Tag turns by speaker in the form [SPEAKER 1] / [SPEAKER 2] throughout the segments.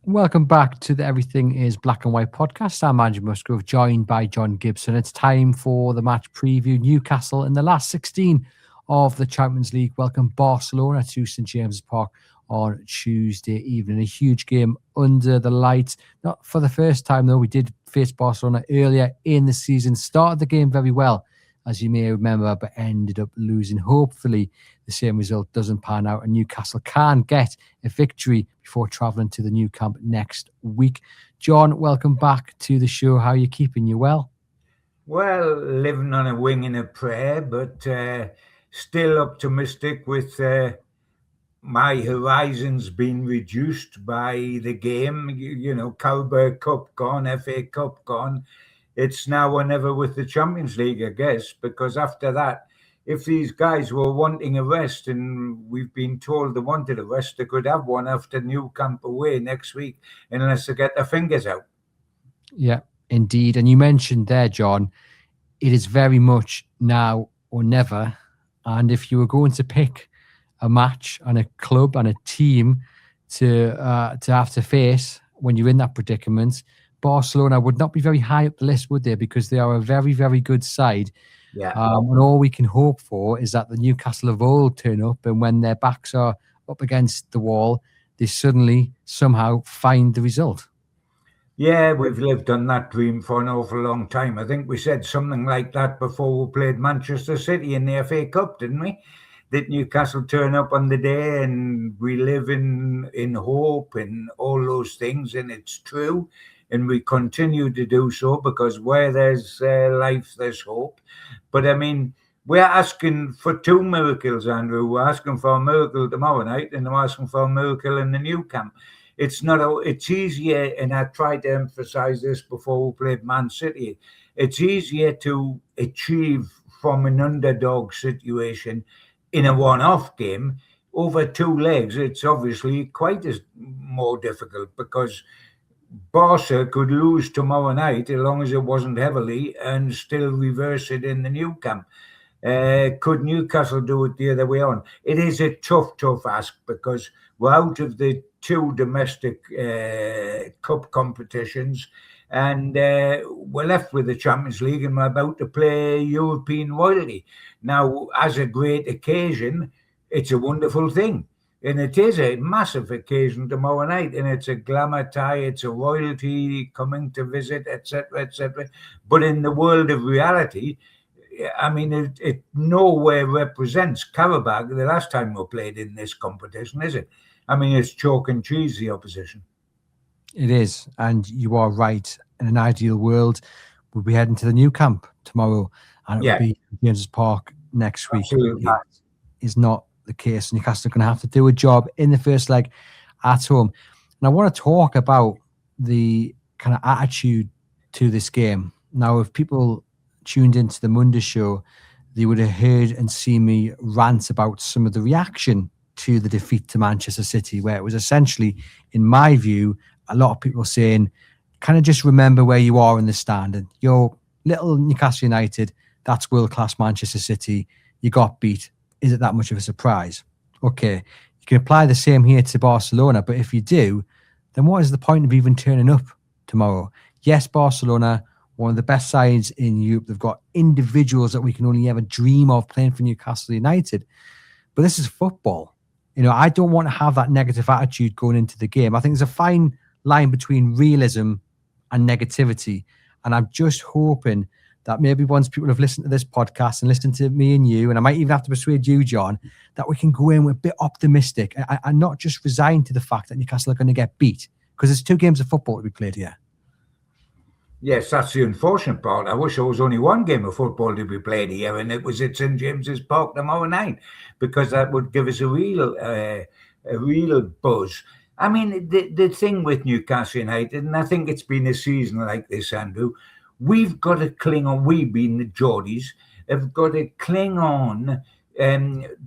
[SPEAKER 1] Welcome back to the Everything is Black and White podcast. I'm Andrew Musgrove, joined by John Gibson. It's time for the match preview. Newcastle in the last 16 of the Champions League welcome Barcelona to St James's Park on Tuesday evening. A huge game under the lights. Not for the first time, though. We did face Barcelona earlier in the season. Started the game very well, as you may remember, but ended up losing. Hopefully, the same result doesn't pan out and Newcastle can get a victory before travelling to the new camp next week. John, welcome back to the show. How are you keeping? You well?
[SPEAKER 2] Well, living on a wing and a prayer, but still optimistic with my horizons being reduced by the game. Carabao Cup gone, FA Cup gone. It's now or never with the Champions League, I guess, because after that, if these guys were wanting a rest, and we've been told they wanted a rest, they could have one after New Camp away next week, unless they get their fingers out.
[SPEAKER 1] Yeah, indeed. And you mentioned there, John, it is very much now or never. And if you were going to pick a match and a club and a team to have to face when you're in that predicament, Barcelona would not be very high up the list, would they? Because they are a very, very good side.
[SPEAKER 2] Yeah.
[SPEAKER 1] And all we can hope for is that the Newcastle of old turn up, and when their backs are up against the wall, they suddenly somehow find the result.
[SPEAKER 2] Yeah, we've lived on that dream for an awful long time. I think we said something like that before we played Manchester City in the FA Cup, didn't we? That Newcastle turn up on the day and we live in hope and all those things, and it's true. And we continue to do so because where there's life, there's hope. But I mean, we're asking for two miracles, Andrew. We're asking for a miracle tomorrow night, and we're asking for a miracle in the new camp. It's easier, and I tried to emphasize this before we played Man City. It's easier to achieve from an underdog situation in a one-off game. Over two legs, it's obviously quite as more difficult because Barca could lose tomorrow night as long as it wasn't heavily and still reverse it in the new camp. Could Newcastle do it the other way on? It is a tough ask because we're out of the two domestic cup competitions and we're left with the Champions League and we're about to play European royalty. Now, as a great occasion, it's a wonderful thing. And it is a massive occasion tomorrow night, and it's a glamour tie, it's a royalty coming to visit, etc., etc. But in the world of reality, I mean, it nowhere represents Carabao the last time we played in this competition, is it? I mean, it's chalk and cheese, the opposition.
[SPEAKER 1] It is, and you are right. In an ideal world, we'll be heading to the new camp tomorrow, and it will be James's Park next week.
[SPEAKER 2] Absolutely.
[SPEAKER 1] That is not the case. Newcastle are going to have to do a job in the first leg at home. And I want to talk about the kind of attitude to this game. Now, if people tuned into the Monday show, they would have heard and seen me rant about some of the reaction to the defeat to Manchester City, where it was essentially, in my view, a lot of people saying, kind of just remember where you are in the stand. And you're little Newcastle United, that's world-class Manchester City. You got beat. Is it that much of a surprise? Okay, you can apply the same here to Barcelona, but if you do, then what is the point of even turning up tomorrow? Yes, Barcelona, one of the best sides in Europe. They've got individuals that we can only ever dream of playing for Newcastle United. But this is football. I don't want to have that negative attitude going into the game. I think there's a fine line between realism and negativity. And I'm just hoping that maybe once people have listened to this podcast and listened to me and you, and I might even have to persuade you, John, that we can go in with a bit optimistic and not just resign to the fact that Newcastle are going to get beat, because there's two games of football to be played here.
[SPEAKER 2] Yes, that's the unfortunate part. I wish there was only one game of football to be played here, and it was at St James's Park tomorrow night, because that would give us a real buzz. I mean, the thing with Newcastle United, and I think it's been a season like this, Andrew, we've got to cling on, we being the Geordies, have got to cling on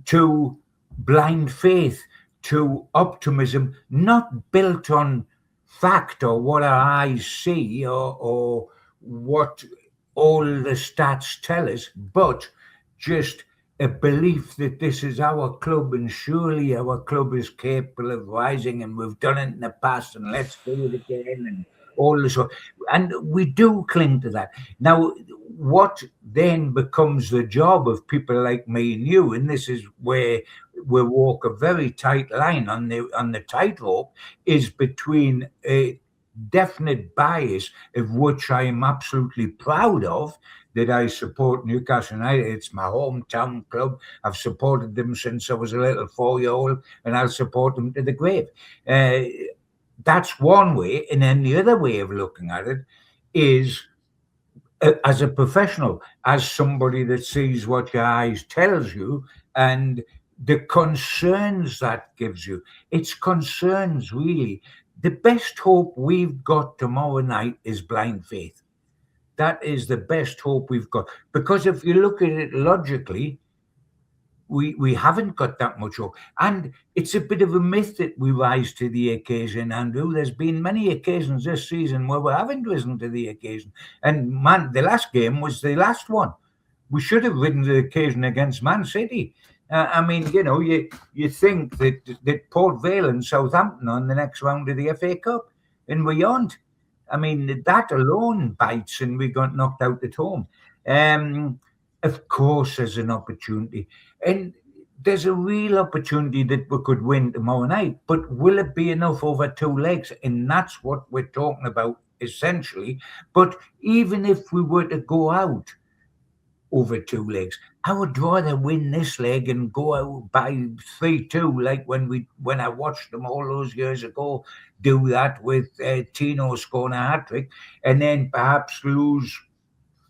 [SPEAKER 2] to blind faith, to optimism, not built on fact or what our eyes see or what all the stats tell us, but just a belief that this is our club and surely our club is capable of rising and we've done it in the past and let's do it again and all this. And we do cling to that. Now, what then becomes the job of people like me and you, and this is where we walk a very tight line on the tightrope, is between a definite bias, of which I am absolutely proud of, that I support Newcastle United. It's my hometown club. I've supported them since I was a little 4-year-old, and I'll support them to the grave. That's one way. And then the other way of looking at it is, as a professional, as somebody that sees what your eyes tells you and the concerns that gives you. It's concerns, really. The best hope we've got tomorrow night is blind faith. That is the best hope we've got. Because if you look at it logically, we haven't got that much hope. And it's a bit of a myth that we rise to the occasion, Andrew. There's been many occasions this season where we haven't risen to the occasion. And man, the last game was the last one. We should have risen to the occasion against Man City. I mean, you think that Port Vale and Southampton on the next round of the FA Cup, and we aren't. I mean, that alone bites, and we got knocked out at home. Of course, there's an opportunity, and there's a real opportunity that we could win tomorrow night. But will it be enough over 2 legs? And that's what we're talking about, essentially. But even if we were to go out over 2 legs, I would rather win this leg and go out by 3-2, like when I watched them all those years ago do that with Tino scoring a hat-trick, and then perhaps lose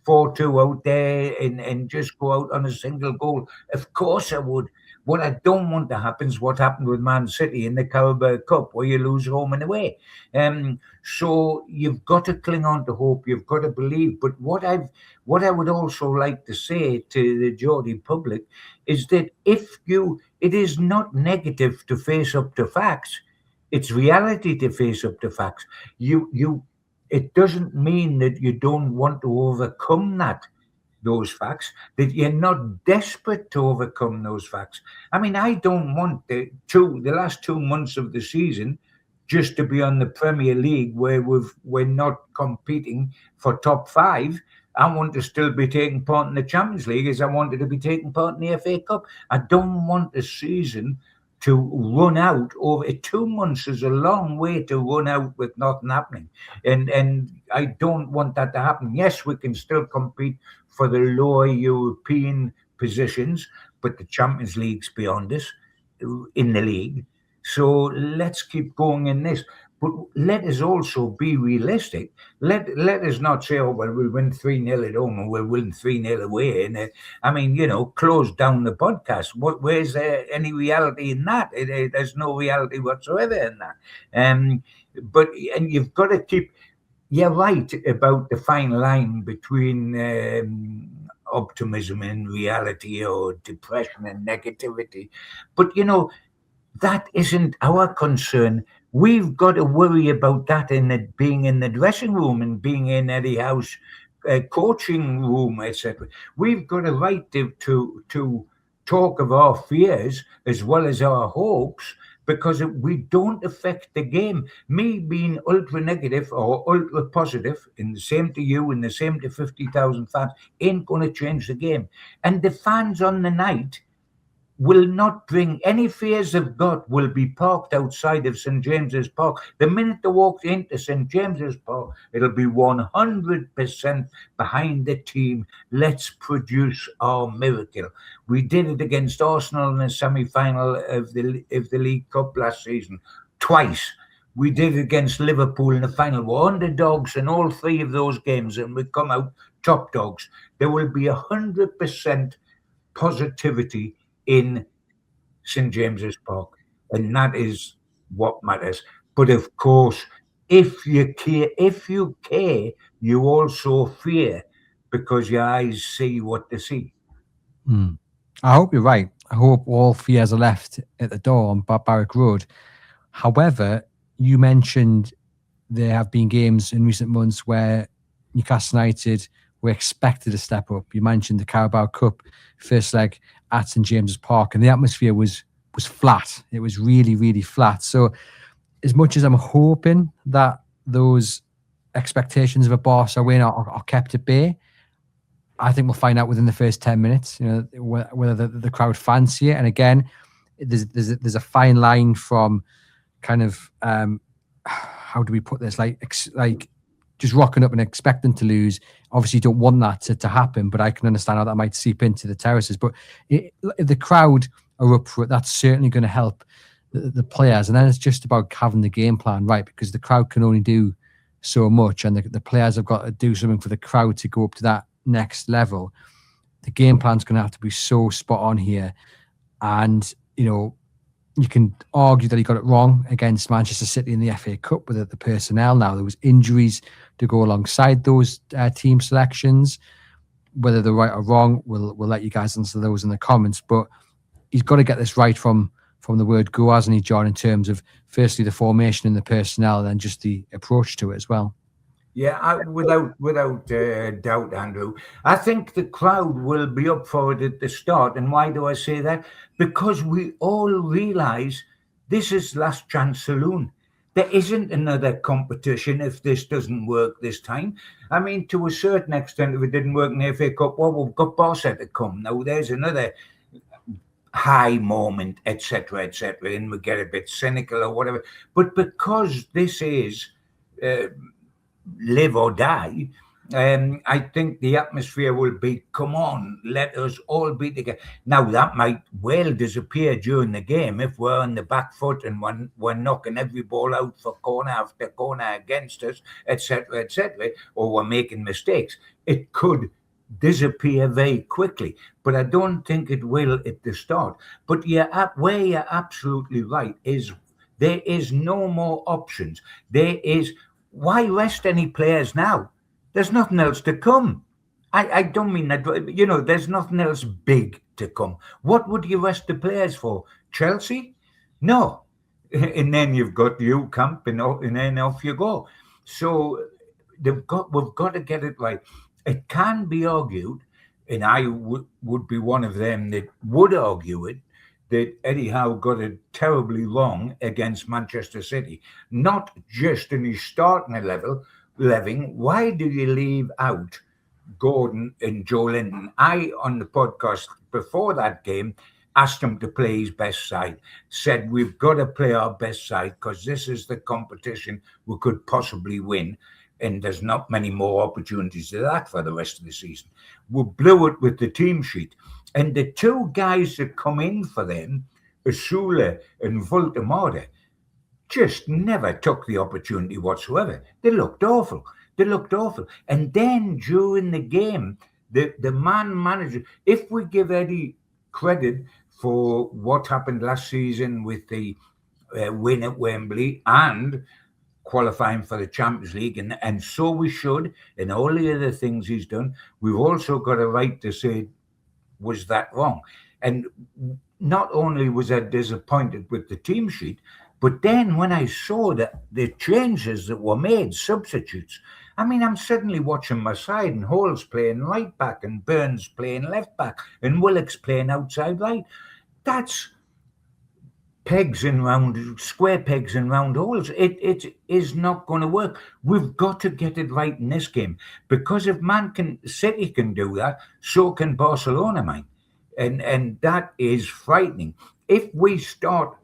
[SPEAKER 2] 4-2 out there and just go out on a single goal. Of course I would. What I don't want to happen is what happened with Man City in the Carabao Cup, where you lose home and away. So you've got to cling on to hope. You've got to believe. But what I would also like to say to the Geordie public is that it is not negative to face up to facts. It's reality to face up to facts. It doesn't mean that you don't want to overcome those facts, that you're not desperate to overcome those facts. I mean, I don't want the last 2 months of the season just to be on the Premier League where we're not competing for top 5. I want to still be taking part in the Champions League as I wanted to be taking part in the FA Cup. I don't want the season to run out over 2 months. Is a long way to run out with nothing happening, and I don't want that to happen. Yes, we can still compete for the lower European positions, but the Champions League's beyond us in the league. So let's keep going in this. But let us also be realistic. Let us not say, oh, well, we'll win 3-0 at home and we'll win 3-0 away. And close down the podcast. Where's there any reality in that? There's no reality whatsoever in that. But you've got to keep. You're right about the fine line between optimism and reality, or depression and negativity. But that isn't our concern. We've got to worry about that in it being in the dressing room and being in Eddie House coaching room, etc. We've got a right to talk of our fears as well as our hopes, because we don't affect the game. Me being ultra negative or ultra positive, and the same to you and the same to 50,000 fans, ain't going to change the game. And the fans on the night will not bring any fears they've got, will be parked outside of St. James's Park. The minute they walk into St. James's Park, it'll be 100% behind the team. Let's produce our miracle. We did it against Arsenal in the semi-final of the League Cup last season, twice. We did it against Liverpool in the final. We're underdogs in all 3 of those games, and we come out top dogs. There will be 100% positivity in St. James's Park, and that is what matters. But of course, if you care, you also fear, because your eyes see what they see.
[SPEAKER 1] I hope you're right. I hope all fears are left at the door on Barrack Road. However, you mentioned there have been games in recent months where Newcastle United were expected to step up. You mentioned the Carabao Cup first leg. at St James's Park, and the atmosphere was flat. It was really, really flat. So as much as I'm hoping that those expectations of a Barca win are kept at bay, I think we'll find out within the first 10 minutes, whether the crowd fancy it. And again, there's a fine line from kind of how do we put this, like just rocking up and expecting to lose. Obviously, you don't want that to happen, but I can understand how that might seep into the terraces. But if the crowd are up for it, that's certainly going to help the players. And then it's just about having the game plan right, because the crowd can only do so much, and the players have got to do something for the crowd to go up to that next level. The game plan's going to have to be so spot on here. And, you can argue that he got it wrong against Manchester City in the FA Cup with the personnel. Now, there was injuries to go alongside those team selections. Whether they're right or wrong, we'll let you guys answer those in the comments. But he's got to get this right from the word go, hasn't he, John, in terms of firstly the formation and the personnel, and then just the approach to it as well.
[SPEAKER 2] Yeah, without doubt, Andrew. I think the crowd will be up for it at the start. And why do I say that? Because we all realise this is last chance saloon. There isn't another competition if this doesn't work this time. I mean, to a certain extent, if it didn't work in the FA Cup, well, we've got Barca to come. Now, there's another high moment, etc., and we get a bit cynical or whatever. But because this is live or die, I think the atmosphere will be, come on, let us all be together. Now, that might well disappear during the game if we're on the back foot and we're knocking every ball out for corner after corner against us, etc., or we're making mistakes. It could disappear very quickly, but I don't think it will at the start. But where you're absolutely right is there is no more options. Why rest any players now? There's nothing else to come. I don't mean that, there's nothing else big to come. What would you rest the players for? Chelsea? No. And then you've got you camp and then off you go. So we've got to get it right. It can be argued, and I would be one of them that would argue it, that Eddie Howe got it terribly wrong against Manchester City. Not just in his starting level. Why do you leave out Gordon and Joe Linton? I, on the podcast before that game, asked him to play his best side. Said, we've got to play our best side because this is the competition we could possibly win. And there's not many more opportunities to that for the rest of the season. We blew it with the team sheet. And the two guys that come in for them, Asula and Voltemade, just never took the opportunity whatsoever. They looked awful. And then during the game, the man manager, if we give Eddie credit for what happened last season with the win at Wembley and qualifying for the Champions League, and so we should, and all the other things he's done, we've also got a right to say, was that wrong? And not only was I disappointed with the team sheet, but then when I saw that the changes that were made, substitutes, I mean, I'm suddenly watching my side, and Hall's playing right back, and Burns playing left back, and Willock's playing outside right. That's square pegs in round holes. It is not going to work. We've got to get it right in this game, because if City can do that, so can Barcelona, mine, and that is frightening. If we start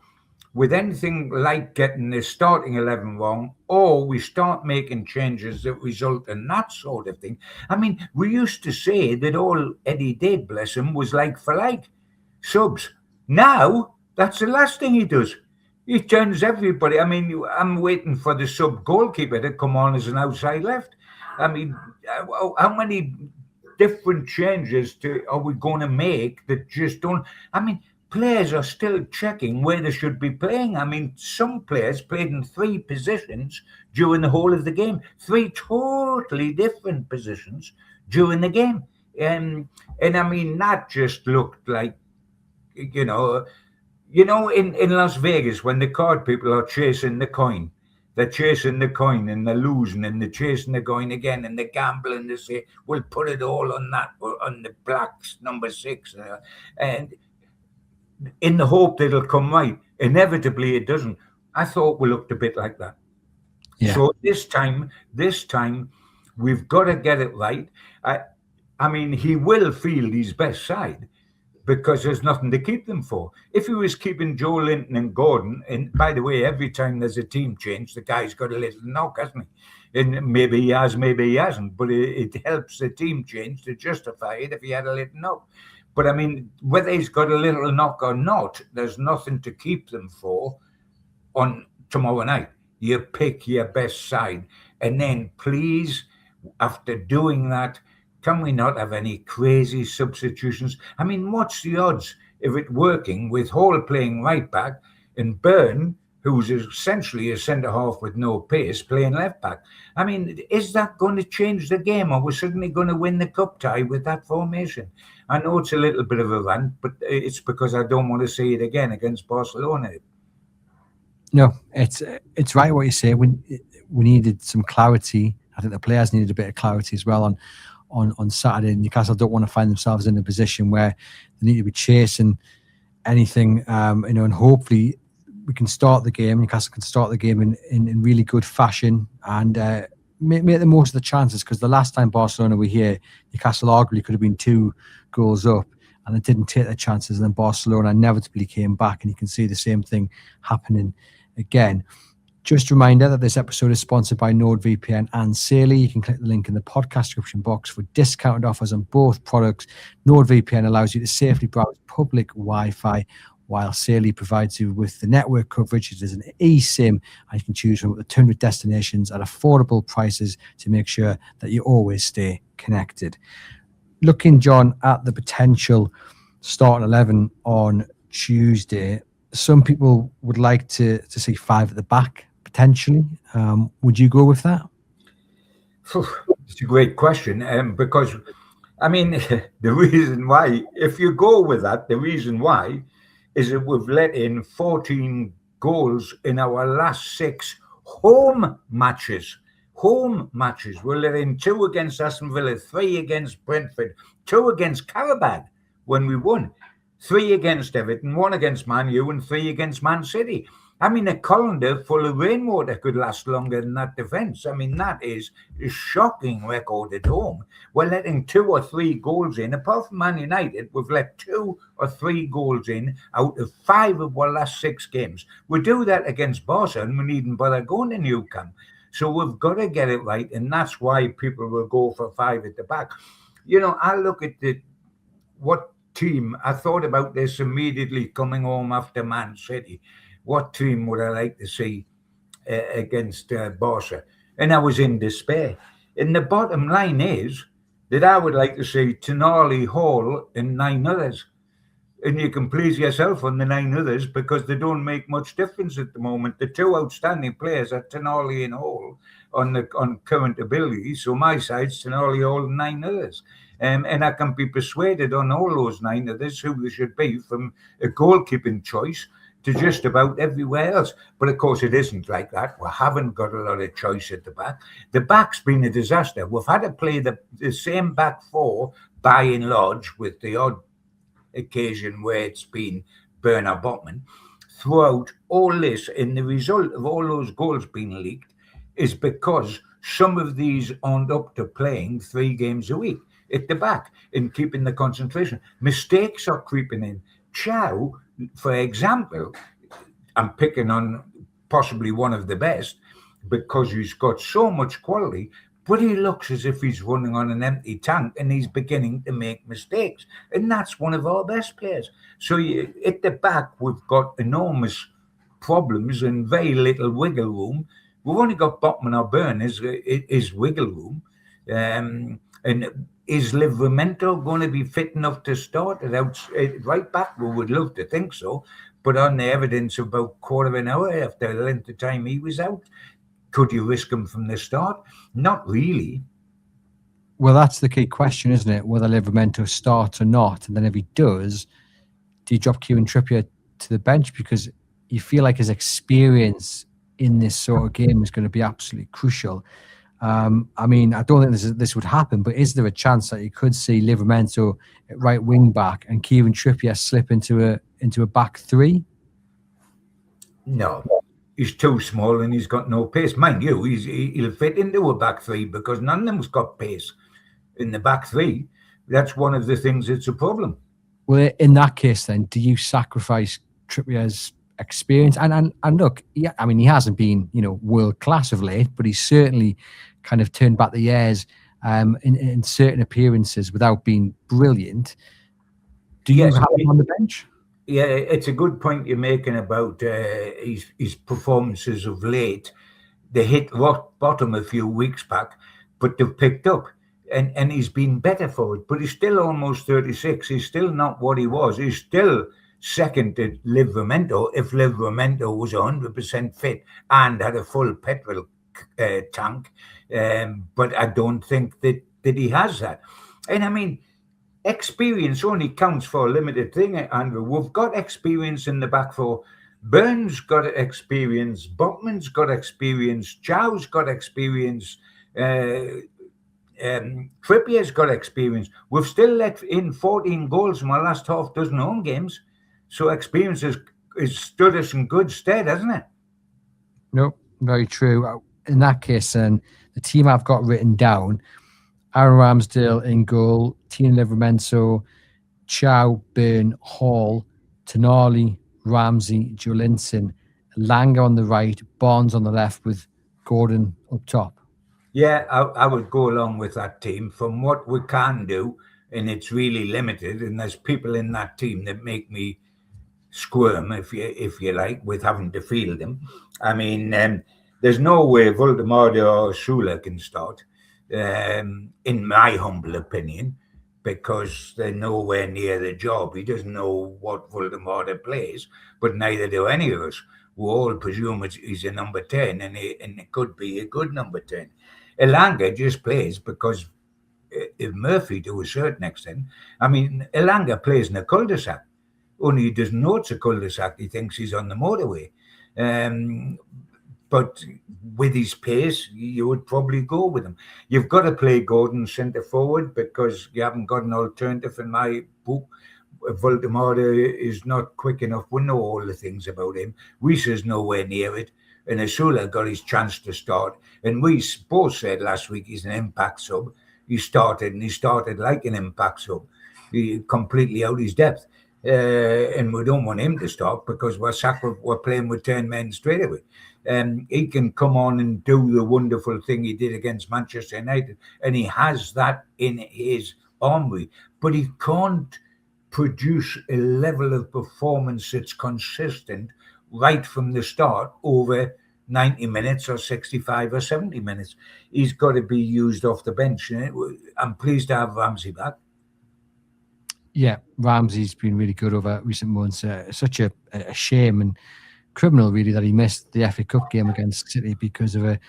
[SPEAKER 2] with anything like getting the starting 11 wrong, or we start making changes that result in that sort of thing. I mean, we used to say that all Eddie did, bless him, was like for like subs. Now, that's the last thing he does. He turns everybody. I mean, I'm waiting for the sub goalkeeper to come on as an outside left. I mean, how many different changes are we going to make that just don't? I mean, players are still checking where they should be playing. I mean, some players played in 3 positions during the whole of the game. 3 totally different positions during the game. And I mean, that just looked like, in Las Vegas when the card people are chasing the coin They're chasing the coin and they're losing, and they're chasing the coin again, and they're gambling. They say, we'll put it all on that, on the Blacks, number 6. And in the hope that it'll come right. Inevitably, it doesn't. I thought we looked a bit like that.
[SPEAKER 1] Yeah.
[SPEAKER 2] So this time, we've got to get it right. I mean, he will field his best side because there's nothing to keep them for. If he was keeping Joe Linton and Gordon, and by the way, every time there's a team change, the guy's got a little knock, hasn't he? And maybe he has, maybe he hasn't, but it helps the team change to justify it if he had a little knock. But I mean, whether he's got a little knock or not, there's nothing to keep them for on tomorrow night. You pick your best side. And then please, after doing that, can we not have any crazy substitutions? I mean, what's the odds of it working with Hall playing right back and Byrne, who's essentially a centre-half with no pace, playing left back? I mean, is that going to change the game, or we're suddenly going to win the cup tie with that formation? I know it's a little bit of a rant, but it's because I don't want to see it again against Barcelona.
[SPEAKER 1] No, it's right what you say. We needed some clarity. I think the players needed a bit of clarity as well on Saturday. Newcastle don't want to find themselves in a position where they need to be chasing anything, and hopefully we can start the game. Newcastle can start the game in really good fashion and make the most of the chances, because the last time Barcelona were here, Newcastle arguably could have been 2 goals up and it didn't take their chances, and then Barcelona inevitably came back, and you can see the same thing happening again. Just a reminder that this episode is sponsored by NordVPN and Saily. You can click the link in the podcast description box for discounted offers on both products. NordVPN allows you to safely browse public Wi-Fi, while Saily provides you with the network coverage. It is an eSIM, and you can choose from up to 200 destinations at affordable prices to make sure that you always stay connected. Looking, John, at the potential starting 11 on Tuesday, some people would like to see 5 at the back, potentially. Would you go with that?
[SPEAKER 2] It's a great question, because, I mean, the reason why, if you go with that, the reason why is that we've let in 14 goals in our last 6 home matches. We're let in 2 against Aston Villa, 3 against Brentford, 2 against Karabakh when we won, 3 against Everton, 1 against Man U, and 3 against Man City. I mean, a colander full of rainwater could last longer than that defence. I mean, that is a shocking record at home. We're letting 2 or 3 goals in. Apart from Man United, we've let 2 or 3 goals in out of 5 of our last 6 games. We do that against Barca, and we needn't bother going to Newcastle. So we've got to get it right, and that's why people will go for 5 at the back. I look at what team, I thought about this immediately coming home after Man City. What team would I like to see against Barca? And I was in despair. And the bottom line is that I would like to see Tonali, Hall, and 9 others. And you can please yourself on the 9 others, because they don't make much difference at the moment. The 2 outstanding players are Tonali and Hall on current ability. So my side's Tonali, Hall, and 9 others. And I can be persuaded on all those 9 others who they should be, from a goalkeeping choice to just about everywhere else. But of course, it isn't like that. We haven't got a lot of choice at the back. The back's been a disaster. We've had to play the same back 4 by and large, with the odd occasion where it's been Bernard Botman throughout all this. And the result of all those goals being leaked is because some of these aren't up to playing 3 games a week at the back and keeping the concentration. Mistakes are creeping in. Chow, for example, I'm picking on possibly one of the best because he's got so much quality, but he looks as if he's running on an empty tank, and he's beginning to make mistakes. And that's one of our best players. So at the back, we've got enormous problems and very little wiggle room. We've only got Botman or Byrne is wiggle room. And is Livramento going to be fit enough to start it right back? We would love to think so. But on the evidence of about quarter of an hour after the length of time he was out, could you risk him from the start? Not really.
[SPEAKER 1] Well, that's the key question, isn't it? Whether Livramento starts or not. And then if he does, do you drop Kieran Trippier to the bench? Because you feel like his experience in this sort of game is going to be absolutely crucial. I mean, I don't think this would happen, but is there a chance that you could see Livramento at right wing back and Kieran Trippier slip into a back three?
[SPEAKER 2] No, he's too small and he's got no pace. Mind you, he'll fit into a back three because none of them's got pace in the back three. That's one of the things that's a problem.
[SPEAKER 1] Well, in that case, then, do you sacrifice Trippier's experience? And look, yeah, I mean, he hasn't been, world class of late, but he's certainly kind of turned back the years in certain appearances without being brilliant. Do you have him on the bench?
[SPEAKER 2] Yeah, it's a good point you're making about his performances of late. They hit rock bottom a few weeks back, but they've picked up. And he's been better for it. But he's still almost 36. He's still not what he was. He's still second to Livramento if Livramento was 100% fit and had a full petrol tank. But I don't think that he has that. And I mean, experience only counts for a limited thing, Andrew. We've got experience in the back four. Burns got experience. Botman's got experience. Chow's got experience. Trippier's got experience. We've still let in 14 goals in our last half dozen home games. So experience has stood us in good stead, hasn't it?
[SPEAKER 1] No, very true. In that case, then, the team I've got written down: Aaron Ramsdale in goal, Tino Livramento, Chow, Byrne, Hall, Tonali, Ramsey, Jolinton, Langer on the right, Barnes on the left with Gordon up top.
[SPEAKER 2] Yeah, I would go along with that team from what we can do, and it's really limited. And there's people in that team that make me squirm, if you like, with having to field them. I mean, there's no way Voldemort or Schuler can start, in my humble opinion, because they're nowhere near the job. He doesn't know what Voldemort plays, but neither do any of us. We all presume he's a number 10, and it could be a good number 10. Elanga just plays because if Murphy to a certain extent. I mean, Elanga plays in a cul-de-sac. Only he doesn't know it's a cul-de-sac. He thinks he's on the motorway. But with his pace, you would probably go with him. You've got to play Gordon centre forward because you haven't got an alternative in my book. Voldemort is not quick enough. We know all the things about him. Reece is nowhere near it. And Asula got his chance to start. And we both said last week he's an impact sub. He started like an impact sub. He completely out his depth. And we don't want him to start because we're playing with 10 men straight away. He can come on and do the wonderful thing he did against Manchester United. And he has that in his armory. But he can't produce a level of performance that's consistent right from the start over 90 minutes or 65 or 70 minutes. He's got to be used off the bench. I'm pleased to have Ramsey back.
[SPEAKER 1] Yeah, Ramsey's been really good over recent months. Such a shame and criminal, really, that he missed the FA Cup game against City because of a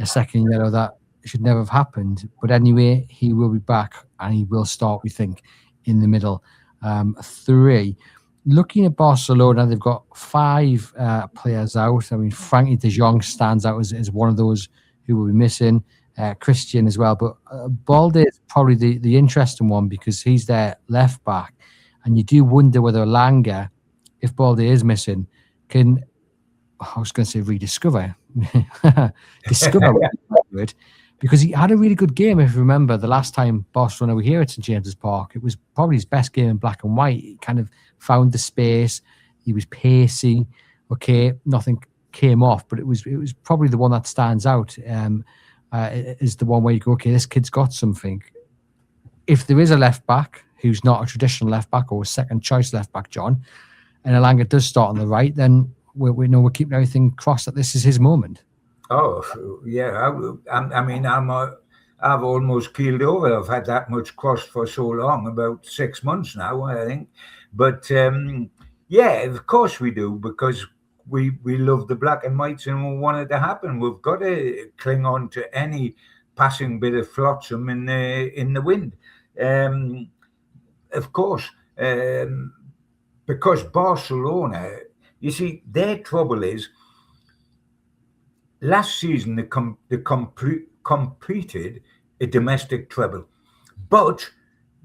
[SPEAKER 1] second yellow that should never have happened. But anyway, he will be back and he will start, we think, in the middle three. Looking at Barcelona, they've got 5 players out. I mean, Frankie de Jong stands out as one of those who will be missing. Christian as well. But Balde is probably the interesting one because he's their left back. And you do wonder whether Langer, if Balde is missing, can, I was going to say rediscover, discover it, because he had a really good game. If you remember, the last time Barcelona were here at St James's Park, it was probably his best game in black and white. He kind of found the space. He was pacey. Okay, nothing came off, but it was probably the one that stands out. Is the one where you go, okay, this kid's got something. If there is a left back who's not a traditional left back or a second choice left back, John, and Elanga does start on the right, then we know we're keeping everything crossed that this is his moment.
[SPEAKER 2] Oh yeah, I mean, I've almost keeled over. I've had that much crossed for so long, about 6 months now, I think. But yeah, of course we do, because we love the black and whites and we want it to happen. We've got to cling on to any passing bit of flotsam in the wind. Of course, because Barcelona, you see, their trouble is last season they completed a domestic treble, but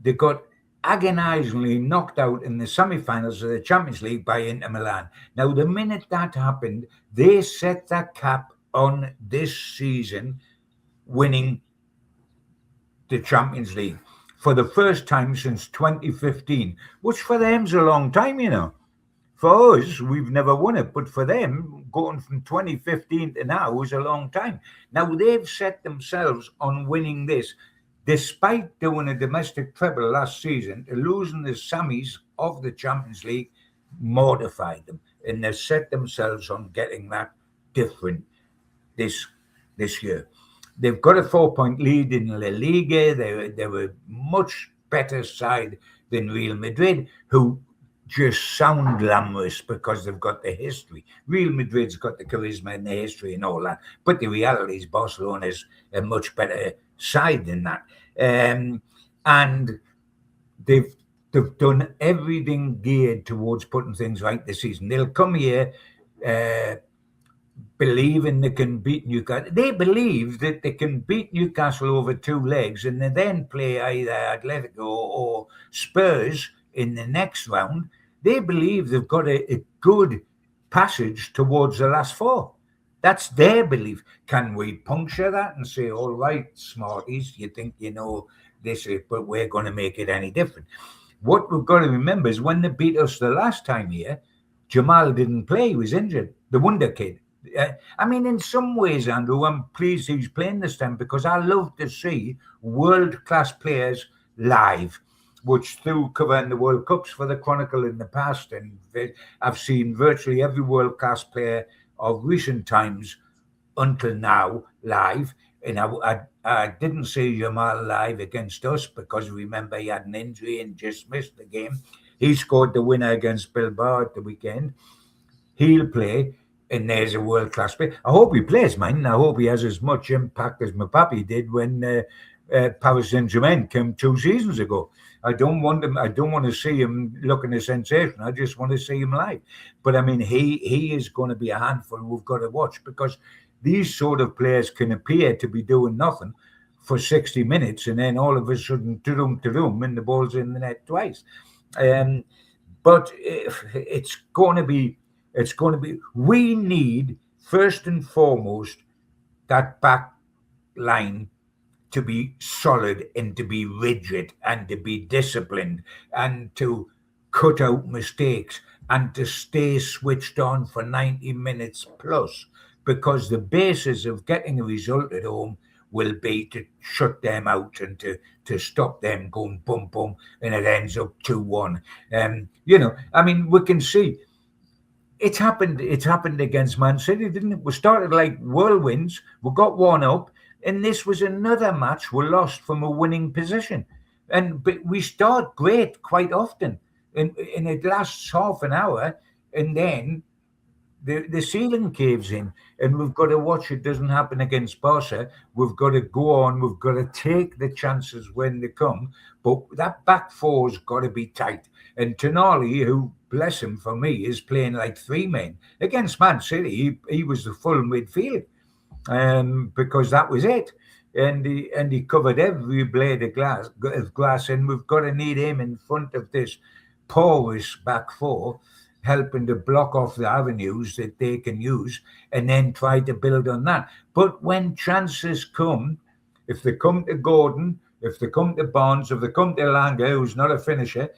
[SPEAKER 2] they got agonisingly knocked out in the semi-finals of the Champions League by Inter Milan. Now, the minute that happened, they set that cap on this season, winning the Champions League for the first time since 2015, which for them's a long time, you know. For us, we've never won it, but for them, going from 2015 to now is a long time. Now, they've set themselves on winning this, despite doing a domestic treble last season. Losing the semis of the Champions League mortified them, and they've set themselves on getting that different this year. They've got a 4-point lead in La Liga. They were much better side than Real Madrid, who just sound glamorous because they've got the history. Real Madrid's got the charisma and the history and all that. But the reality is Barcelona's a much better side than that. And they've done everything geared towards putting things right this season. They'll come here believing they can beat Newcastle. They believe that they can beat Newcastle over 2 legs and they then play either Atletico or Spurs in the next round. They believe they've got a good passage towards the last 4. That's their belief. Can we puncture that and say, all right, smarties, you think you know this, but we're going to make it any different? What we've got to remember is when they beat us the last time here, Jamal didn't play. He was injured. The wonder kid. I mean, in some ways, Andrew, I'm pleased he's playing this time because I love to see world-class players live, which through covering the World Cups for the Chronicle in the past, and I've seen virtually every world-class player of recent times until now live. And I didn't see Jamal live against us because remember he had an injury and just missed the game. He scored the winner against Bilbao at the weekend. He'll play. And there's a world-class player. I hope he plays, man. I hope he has as much impact as Mbappe did when Paris Saint-Germain came 2 seasons ago. I don't want to see him looking a sensation. I just want to see him live. But I mean, he is going to be a handful we've got to watch because these sort of players can appear to be doing nothing for 60 minutes and then all of a sudden, to-dum, and the ball's in the net twice. But it's going to be, we need, first and foremost, that back line to be solid and to be rigid and to be disciplined and to cut out mistakes and to stay switched on for 90 minutes plus, because the basis of getting a result at home will be to shut them out and to stop them going boom, boom, and it ends up 2-1. I mean, we can see, It happened against Man City, didn't it? We started like whirlwinds. We got 1 up, and this was another match we lost from a winning position. But we start great quite often, and it lasts half an hour, and then the ceiling caves in, and we've got to watch it doesn't happen against Barca. We've got to go on. We've got to take the chances when they come, but that back four's got to be tight. And Tonali, who, bless him, for me, is playing like 3 men. Against Man City, he was the full midfield because that was it. And he covered every blade of glass, and we've got to need him in front of this porous back 4, helping to block off the avenues that they can use and then try to build on that. But when chances come, if they come to Gordon, if they come to Barnes, if they come to Elanga, who's not a finisher,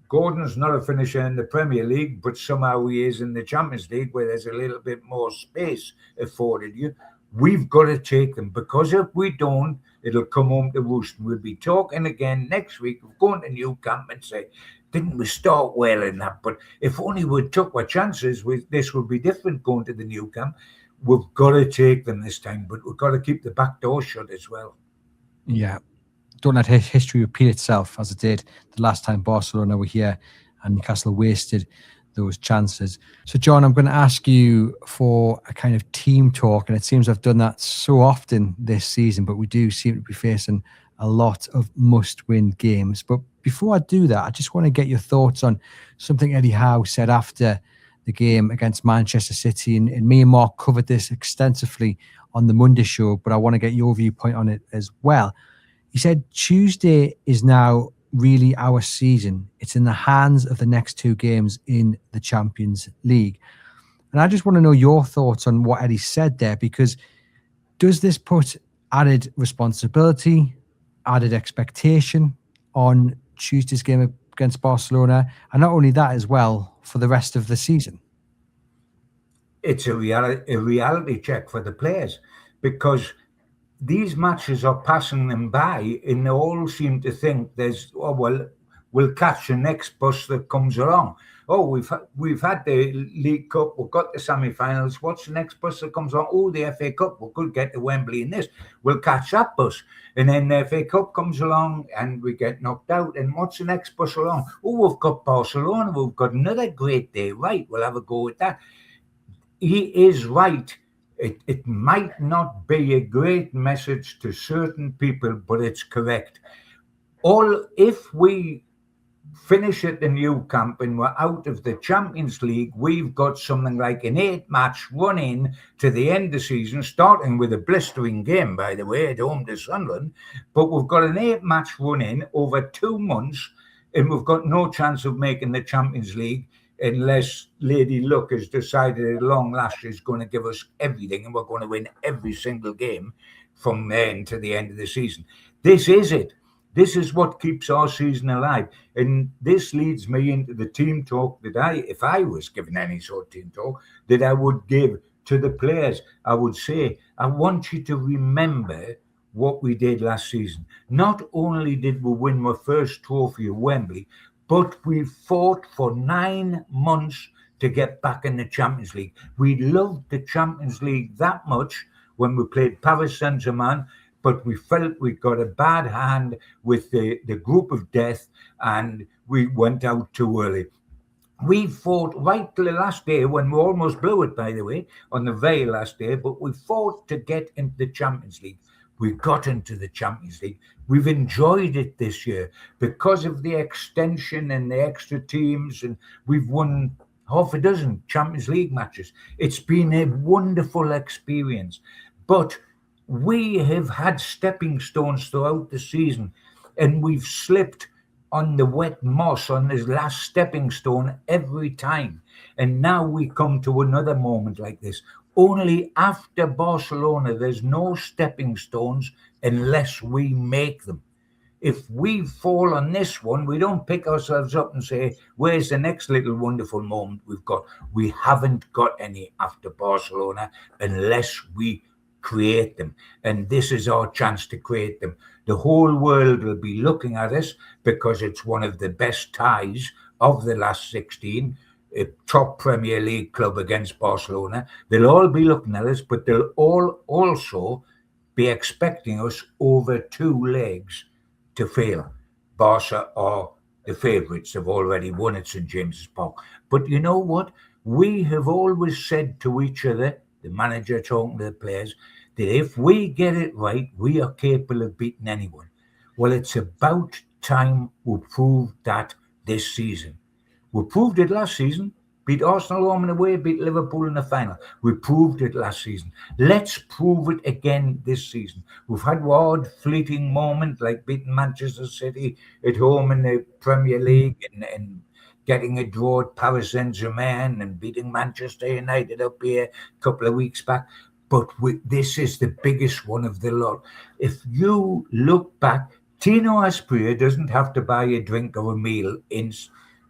[SPEAKER 2] Gordon's not a finisher in the Premier League, but somehow he is in the Champions League where there's a little bit more space afforded you. We've got to take them, because if we don't, it'll come home to roost. We'll be talking again next week of going to New Camp and say, didn't we start well in that? But if only we took our chances, this would be different going to the New Camp. We've got to take them this time, but we've got to keep the back door shut as well.
[SPEAKER 1] Yeah. Don't let history repeat itself as it did the last time Barcelona were here and Newcastle wasted those chances. So, John, I'm going to ask you for a kind of team talk, and it seems I've done that so often this season, but we do seem to be facing a lot of must-win games. But before I do that, I just want to get your thoughts on something Eddie Howe said after the game against Manchester City, and me and Mark covered this extensively on the Monday show, but I want to get your viewpoint on it as well. He said Tuesday is now really our season. It's in the hands of the next two games in the Champions League. And I just want to know your thoughts on what Eddie said there, because does this put added responsibility, added expectation on Tuesday's game against Barcelona, and not only that as well for the rest of the season?
[SPEAKER 2] It's a reality check for the players, because these matches are passing them by and they all seem to think we'll catch the next bus that comes along. Oh, we've had the League Cup, we've got the semi-finals. What's the next bus that comes on? Oh, the FA Cup, we could get to Wembley in this. We'll catch that bus. And then the FA Cup comes along and we get knocked out. And what's the next bus along? Oh, we've got Barcelona. We've got another great day. Right, we'll have a go at that. He is right. It might not be a great message to certain people, but it's correct. If we finish at the new camp and we're out of the Champions League, we've got something like an 8-match run in to the end of the season, starting with a blistering game, by the way, at home to Sunderland. But we've got an 8-match run in over 2 months, and we've got no chance of making the Champions League unless Lady Luck has decided at long last she's going to give us everything and we're going to win every single game from then to the end of the season. This is it. This is what keeps our season alive. And this leads me into the team talk that if I was given any sort of team talk, that I would give to the players. I would say, I want you to remember what we did last season. Not only did we win our first trophy at Wembley, but we fought for 9 months to get back in the Champions League. We loved the Champions League that much when we played Paris Saint-Germain, but we felt we got a bad hand with the group of death and we went out too early. We fought right till the last day when we almost blew it, by the way, on the very last day, but we fought to get into the Champions League. We got into the Champions League. We've enjoyed it this year because of the extension and the extra teams, and we've won half a dozen Champions League matches. It's been a wonderful experience. But we have had stepping stones throughout the season, and we've slipped on the wet moss on this last stepping stone every time. And now we come to another moment like this. Only after Barcelona, there's no stepping stones unless we make them. If we fall on this one, we don't pick ourselves up and say, where's the next little wonderful moment we've got? We haven't got any after Barcelona unless we create them. And this is our chance to create them. The whole world will be looking at us because it's one of the best ties of the last 16, a top Premier League club against Barcelona. They'll all be looking at us, but they'll all also be expecting us over 2 legs to fail. Barca are the favourites, have already won at St James's Park. But you know what? We have always said to each other, the manager talking to the players, that if we get it right, we are capable of beating anyone. Well, it's about time we proved that this season. We proved it last season. Beat Arsenal home and away, beat Liverpool in the final. We proved it last season. Let's prove it again this season. We've had an odd fleeting moment like beating Manchester City at home in the Premier League and getting a draw at Paris Saint-Germain and beating Manchester United up here a couple of weeks back. But this is the biggest one of the lot. If you look back, Tino Asprilla doesn't have to buy a drink or a meal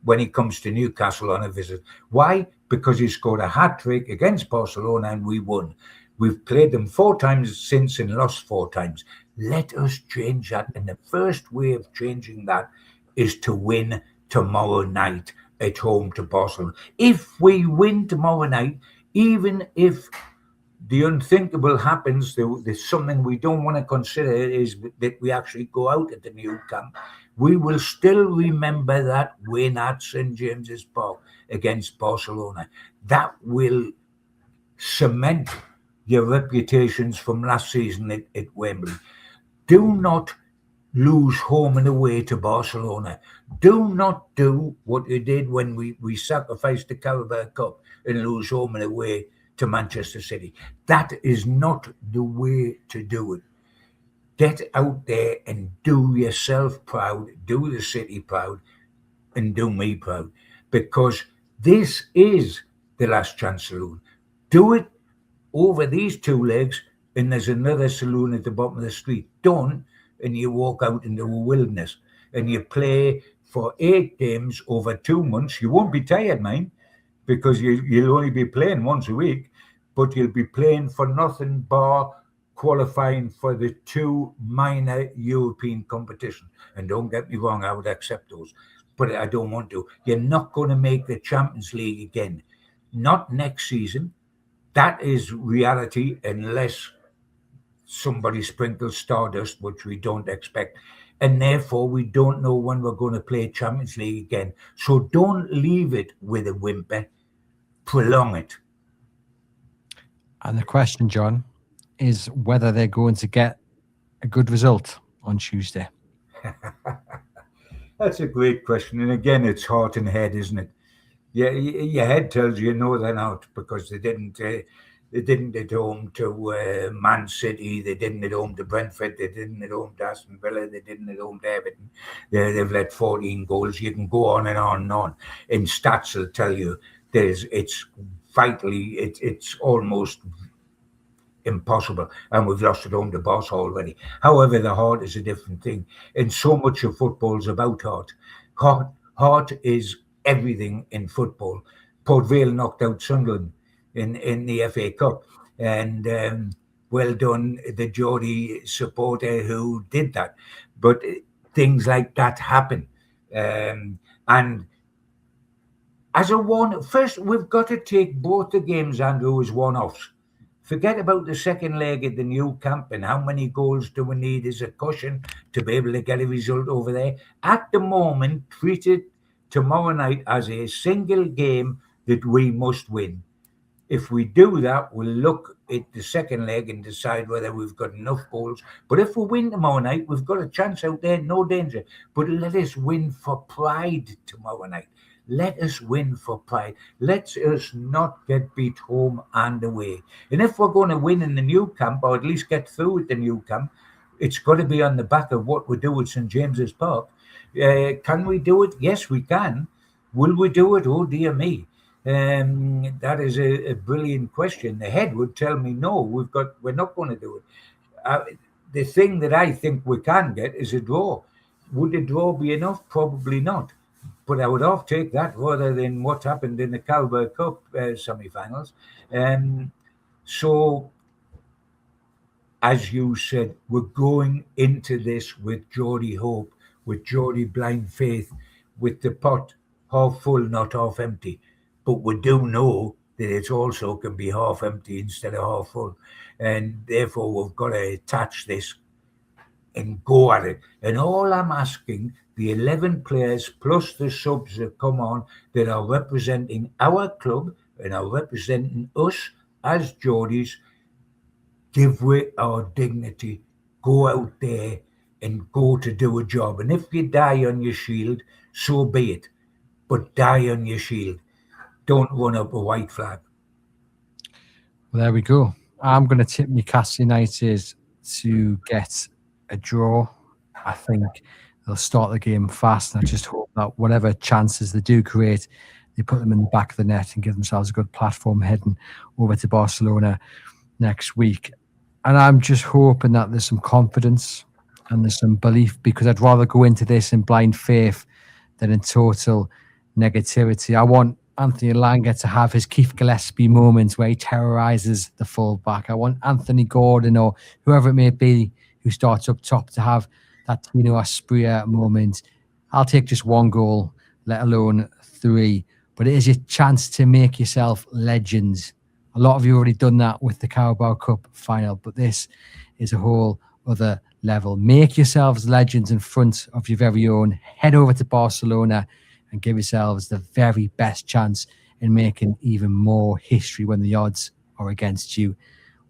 [SPEAKER 2] when he comes to Newcastle on a visit. Why? Because he scored a hat-trick against Barcelona and we won. We've played them 4 times since and lost 4 times. Let us change that. And the first way of changing that is to win tomorrow night at home to Barcelona. If we win tomorrow night, even if the unthinkable happens, there's something we don't want to consider is that we actually go out at the new camp. We will still remember that win at St James's Park against Barcelona. That will cement your reputations from last season at Wembley. Do not lose home and away to Barcelona. Do not do what you did when we sacrificed the Carabao Cup and lose home and away to Manchester City. That is not the way to do it. Get out there and do yourself proud, do the city proud, and do me proud. Because this is the last chance saloon. Do it over these 2 legs, and there's another saloon at the bottom of the street. Don't, and you walk out into a wilderness and you play for 8 games over 2 months. You won't be tired, mind, because you'll only be playing once a week, but you'll be playing for nothing bar qualifying for the 2 minor European competitions. And don't get me wrong, I would accept those, but I don't want to. You're not going to make the Champions League again. Not next season. That is reality, unless somebody sprinkles stardust, which we don't expect. And therefore, we don't know when we're going to play Champions League again. So don't leave it with a whimper. Prolong it.
[SPEAKER 1] And the question, John, is whether they're going to get a good result on Tuesday.
[SPEAKER 2] That's a great question. And again, it's heart and head, isn't it? Yeah, your head tells you no, they're not, because they didn't at home to Man City, they didn't at home to Brentford, they didn't at home to Aston Villa, they didn't at home to Everton. They've let 14 goals. You can go on and on and on. And stats will tell you it's vitally, it's almost impossible, and we've lost at home to Barca already. However, the heart is a different thing, and so much of football is about heart. Heart is everything in football. Port Vale knocked out Sunderland in the FA Cup, and well done, the Geordie supporter who did that. But things like that happen, and as a one, first we've got to take both the games, Andrew, as one-offs. Forget about the second leg at the new camp and how many goals do we need as a cushion to be able to get a result over there. At the moment, treat it tomorrow night as a single game that we must win. If we do that, we'll look at the second leg and decide whether we've got enough goals. But if we win tomorrow night, we've got a chance out there, no danger. But let us win for pride tomorrow night. Let us win for pride. Let us not get beat home and away. And if we're going to win in the new camp, or at least get through at the new camp, it's got to be on the back of what we do at St. James's Park. Can we do it? Yes, we can. Will we do it? Oh, dear me. That is a brilliant question. The head would tell me, no, we're not going to do it. The thing that I think we can get is a draw. Would a draw be enough? Probably not. But I would half take that rather than what happened in the Carabao Cup semi-finals. So, as you said, we're going into this with Geordie hope, with Geordie blind faith, with the pot half full, not half empty. But we do know that it also can be half empty instead of half full. And therefore, we've got to attach this and go at it. And all I'm asking, the 11 players plus the subs that come on that are representing our club and are representing us as Geordies, give way our dignity, go out there and go to do a job. And if you die on your shield, so be it. But die on your shield. Don't run up a white flag.
[SPEAKER 1] Well, there we go. I'm going to tip Newcastle United to get a draw. I think they'll start the game fast, and I just hope that whatever chances they do create, they put them in the back of the net and give themselves a good platform heading over to Barcelona next week. And I'm just hoping that there's some confidence and there's some belief, because I'd rather go into this in blind faith than in total negativity. I want Anthony Elanga to have his Keith Gillespie moments where he terrorizes the fullback. I want Anthony Gordon or whoever it may be who starts up top to have that Tino Asprilla moment. I'll take just one goal, let alone 3. But it is your chance to make yourself legends. A lot of you already done that with the Carabao Cup final, but this is a whole other level. Make yourselves legends in front of your very own. Head over to Barcelona and give yourselves the very best chance in making even more history when the odds are against you.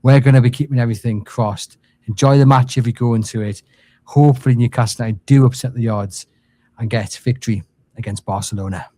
[SPEAKER 1] We're going to be keeping everything crossed. Enjoy the match if you go into it. hopefully Newcastle United do upset the odds and get victory against Barcelona.